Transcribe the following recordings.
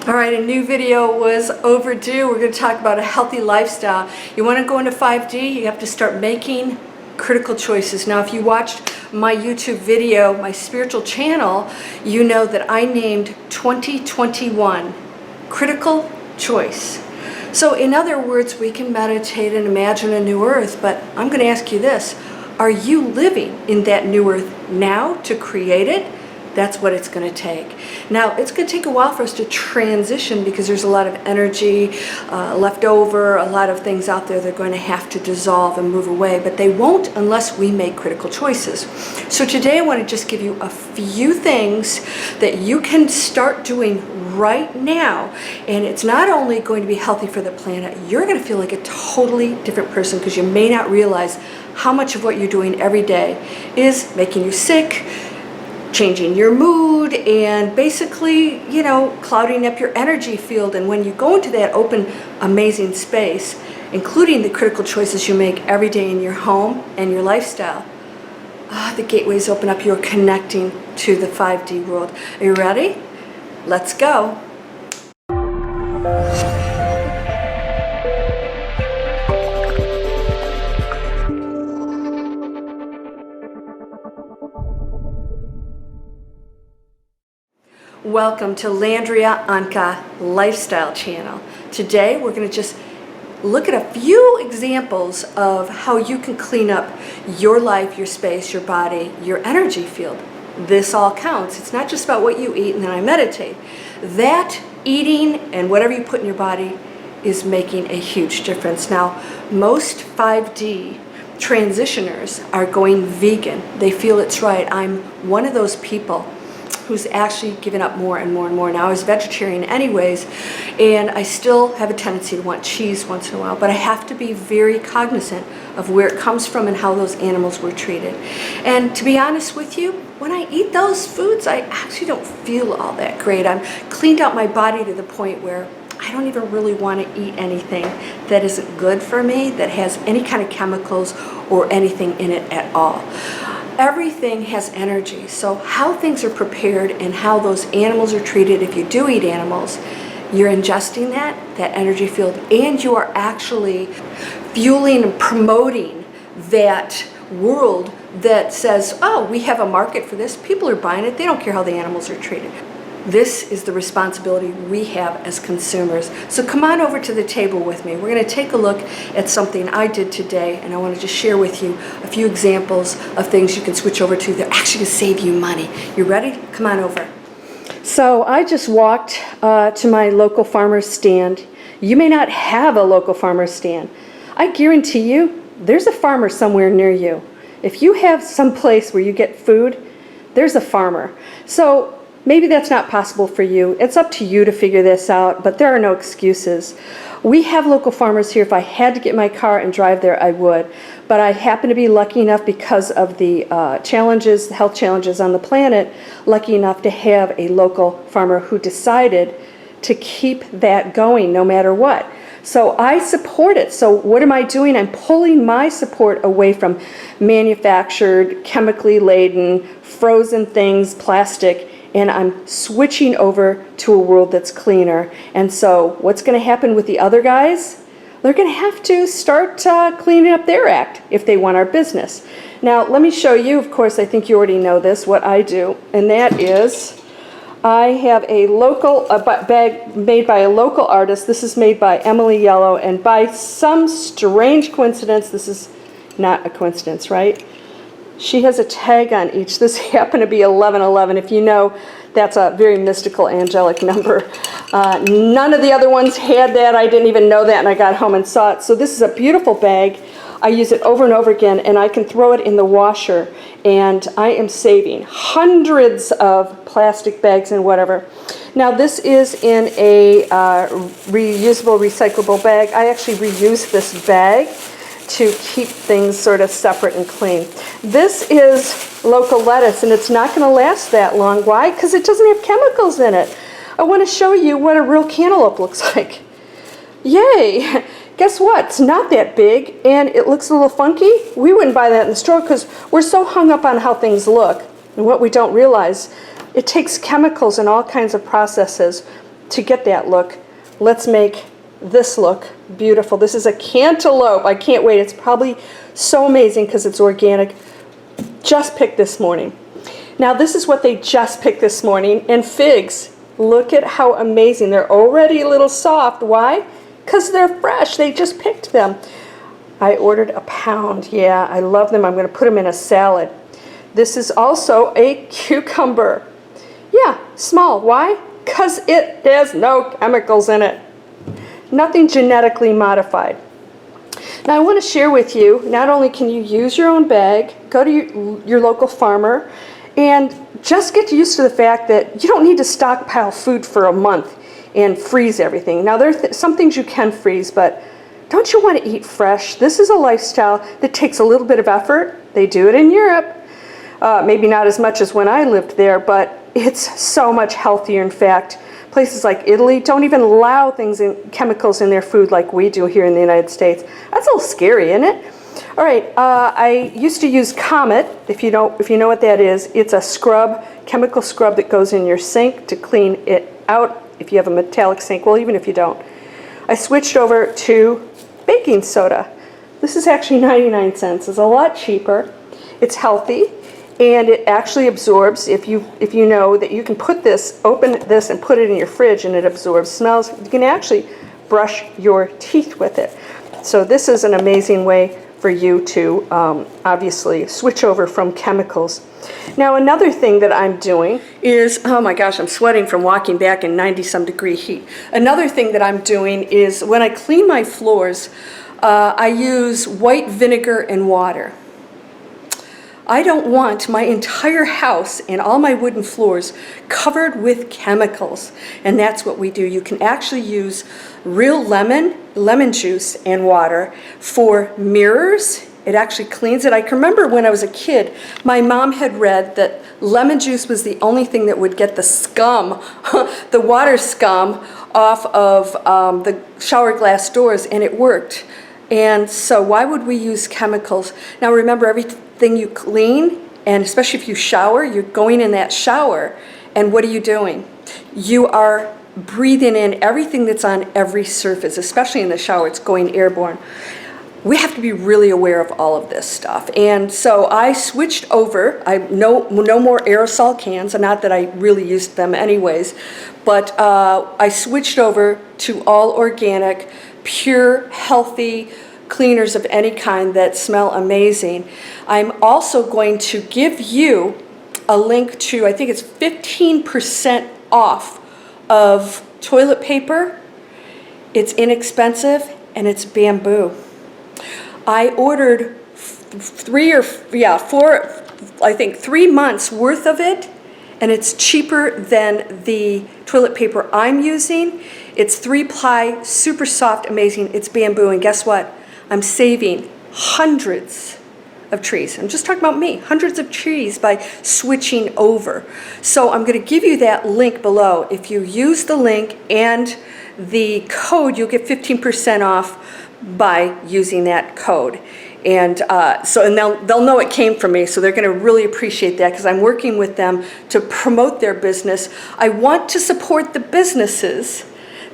All right, a new video was overdue. We're going to talk about a healthy lifestyle. You want to go into 5D, you have to start making critical choices. Now, if you watched my YouTube video, my spiritual channel, you know that I named 2021 critical choice. So in other words, we can meditate and imagine a new earth, but I'm going to ask you this. Are you living in that new earth now to create it? That's what it's going to take. Now, it's going to take a while for us to transition because there's a lot of energy left over, a lot of things out there that are going to have to dissolve and move away, but they won't unless we make critical choices. So today I want to just give you a few things that you can start doing right now, and it's not only going to be healthy for the planet, you're going to feel like a totally different person because you may not realize how much of what you're doing every day is making you sick, changing your mood, and basically, you know, clouding up your energy field. And when you go into that open, amazing space, including the critical choices you make every day in your home and your lifestyle, the gateways open up. You're connecting to the 5D world. Are you ready? Let's go. Welcome to Landria Onkka Lifestyle Channel. Today we're going to just look at a few examples of how you can clean up your life, your space, your body, your energy field. This all counts. It's not just about what you eat and then I meditate. That eating and whatever you put in your body is making a huge difference. Now, most 5D transitioners are going vegan. They feel it's right. I'm one of those people who's actually given up more and more and more. Now, I was vegetarian anyways, and I still have a tendency to want cheese once in a while, but I have to be very cognizant of where it comes from and how those animals were treated. And to be honest with you, when I eat those foods, I actually don't feel all that great. I'm cleaned out my body to the point where I don't even really want to eat anything that isn't good for me, that has any kind of chemicals or anything in it at all. Everything has energy, so how things are prepared and how those animals are treated, if you do eat animals, you're ingesting that energy field, and you are actually fueling and promoting that world that says, oh, we have a market for this, people are buying it, they don't care how the animals are treated. This is the responsibility we have as consumers. So come on over to the table with me. We're going to take a look at something I did today, and I want to just share with you a few examples of things you can switch over to that actually going to save you money. You ready? Come on over. So I just walked to my local farmer's stand. You may not have a local farmer's stand. I guarantee you there's a farmer somewhere near you. If you have some place where you get food, there's a farmer. So maybe that's not possible for you. It's up to you to figure this out, but there are no excuses. We have local farmers here. If I had to get my car and drive there, I would. But I happen to be lucky enough because of the challenges, the health challenges on the planet, lucky enough to have a local farmer who decided to keep that going no matter what. So I support it. So what am I doing? I'm pulling my support away from manufactured, chemically laden, frozen things, plastic, and I'm switching over to a world that's cleaner. And so what's going to happen with the other guys? They're going to have to start cleaning up their act if they want our business. Now, let me show you, of course, I think you already know this, what I do, and that is I have a local bag made by a local artist. This is made by Emily Yellow, and by some strange coincidence, this is not a coincidence, right? She has a tag on each. This happened to be 1111. If you know, that's a very mystical, angelic number. None of the other ones had that. I didn't even know that, and I got home and saw it. So this is a beautiful bag. I use it over and over again, and I can throw it in the washer, and I am saving hundreds of plastic bags and whatever. Now, this is in a reusable, recyclable bag. I actually reuse this bag to keep things sort of separate and clean. This is local lettuce, and it's not going to last that long. Why? Because it doesn't have chemicals in it. I want to show you what a real cantaloupe looks like. Yay! Guess what? It's not that big, and it looks a little funky. We wouldn't buy that in the store because we're so hung up on how things look. And what we don't realize, it takes chemicals and all kinds of processes to get that look, let's make this look beautiful. This is a cantaloupe. I can't wait. It's probably so amazing because it's organic. Just picked this morning. Now this is what they just picked this morning. And figs, look at how amazing. They're already a little soft. Why? Because they're fresh. They just picked them. I ordered a pound. Yeah, I love them. I'm going to put them in a salad. This is also a cucumber. Yeah, small. Why? Because it has no chemicals in it. Nothing genetically modified. Now I want to share with you, not only can you use your own bag, go to your local farmer, and just get used to the fact that you don't need to stockpile food for a month and freeze everything. Now there are some things you can freeze, but don't you want to eat fresh? This is a lifestyle that takes a little bit of effort. They do it in Europe. Maybe not as much as when I lived there, but it's so much healthier. In fact, places like Italy don't even allow chemicals in their food like we do here in the United States. That's a little scary, isn't it? All right, I used to use Comet. If you know what that is, it's a scrub, chemical scrub that goes in your sink to clean it out if you have a metallic sink. Well, even if you don't. I switched over to baking soda. This is actually 99 cents. It's a lot cheaper. It's healthy. And it actually absorbs, if you know that you can open this and put it in your fridge and it absorbs smells, you can actually brush your teeth with it. So this is an amazing way for you to obviously switch over from chemicals. Now another thing that I'm doing is, oh my gosh, I'm sweating from walking back in 90-some degree heat. Another thing that I'm doing is when I clean my floors, I use white vinegar and water. I don't want my entire house and all my wooden floors covered with chemicals. And that's what we do. You can actually use real lemon juice and water for mirrors. It actually cleans it. I can remember when I was a kid, my mom had read that lemon juice was the only thing that would get the scum, the water scum, off of the shower glass doors, and it worked. And so why would we use chemicals? Now remember, everything you clean, and especially if you shower, you're going in that shower, and what are you doing? You are breathing in everything that's on every surface, especially in the shower. It's going airborne. We have to be really aware of all of this stuff. And so I switched over. No more aerosol cans, not that I really used them anyways, but I switched over to all organic, pure, healthy cleaners of any kind that smell amazing. I'm also going to give you a link to, I think it's 15% off of toilet paper. It's inexpensive and it's bamboo. I ordered 3 months worth of it, and it's cheaper than the toilet paper I'm using. It's 3-ply, super soft, amazing. It's bamboo, and guess what? I'm saving hundreds of trees. I'm just talking about me, hundreds of trees by switching over. So I'm going to give you that link below. If you use the link and the code, you'll get 15% off by using that code. And they'll know it came from me, so they're going to really appreciate that because I'm working with them to promote their business. I want to support the businesses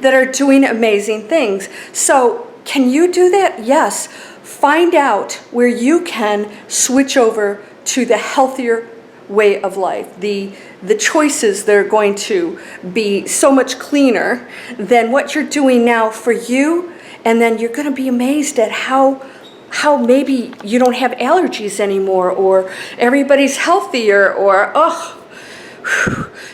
that are doing amazing things. So can you do that? Yes. Find out where you can switch over to the healthier way of life, the choices that are going to be so much cleaner than what you're doing now for you, and then you're going to be amazed at how maybe you don't have allergies anymore, or everybody's healthier, or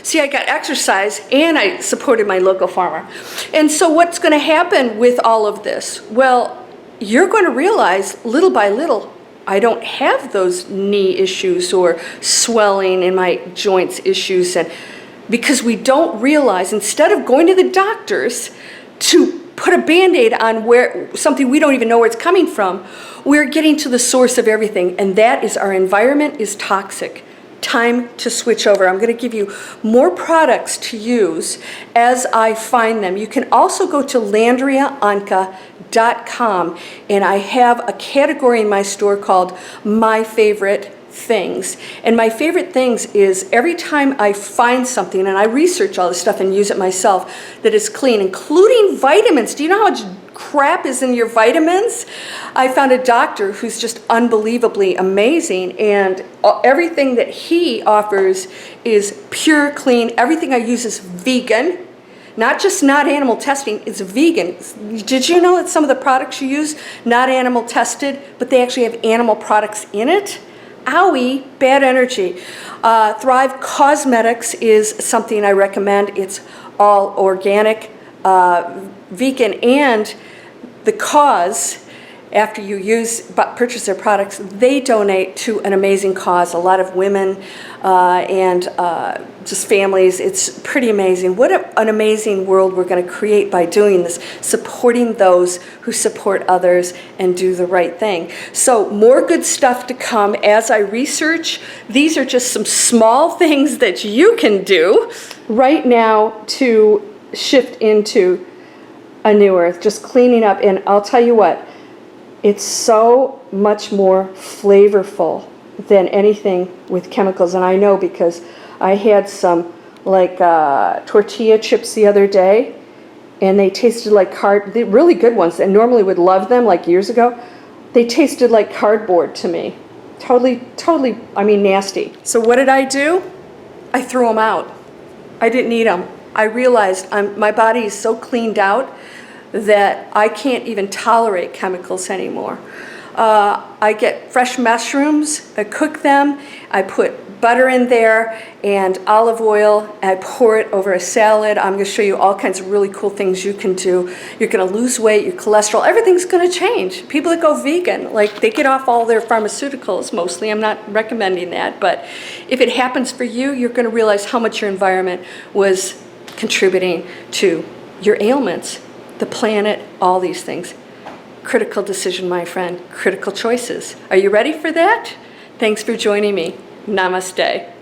see, I got exercise and I supported my local farmer. And so what's going to happen with all of this? Well, you're going to realize little by little, I don't have those knee issues or swelling in my joints issues, and because we don't realize, instead of going to the doctors to put a Band-Aid on something we don't even know where it's coming from, we're getting to the source of everything, and that is our environment is toxic. Time to switch over. I'm going to give you more products to use as I find them. You can also go to LandriaOnkka.com, and I have a category in my store called My Favorite things. And my favorite things is every time I find something, and I research all this stuff and use it myself, that is clean, including vitamins. Do you know how much crap is in your vitamins? I found a doctor who's just unbelievably amazing, and everything that he offers is pure, clean. Everything I use is vegan. Not just not animal testing, it's vegan. Did you know that some of the products you use, not animal tested, but they actually have animal products in it? Owie, bad energy. Thrive Cosmetics is something I recommend. It's all organic, vegan, and the cause, after you purchase their products, they donate to an amazing cause. A lot of women and just families. It's pretty amazing. What an amazing world we're going to create by doing this, supporting those who support others and do the right thing. So more good stuff to come as I research. These are just some small things that you can do right now to shift into a new earth, just cleaning up. And I'll tell you what, it's so much more flavorful than anything with chemicals. And I know because I had some tortilla chips the other day, and they tasted like they're really good ones, and normally would love them like years ago. They tasted like cardboard to me. Totally, I mean, nasty. So what did I do? I threw them out. I didn't eat them. I realized my body is so cleaned out that I can't even tolerate chemicals anymore. I get fresh mushrooms, I cook them, I put butter in there and olive oil, and I pour it over a salad. I'm going to show you all kinds of really cool things you can do. You're going to lose weight, your cholesterol, everything's going to change. People that go vegan, they get off all their pharmaceuticals mostly. I'm not recommending that, but if it happens for you, you're going to realize how much your environment was contributing to your ailments, the planet, all these things. Critical decision, my friend. Critical choices. Are you ready for that? Thanks for joining me. Namaste.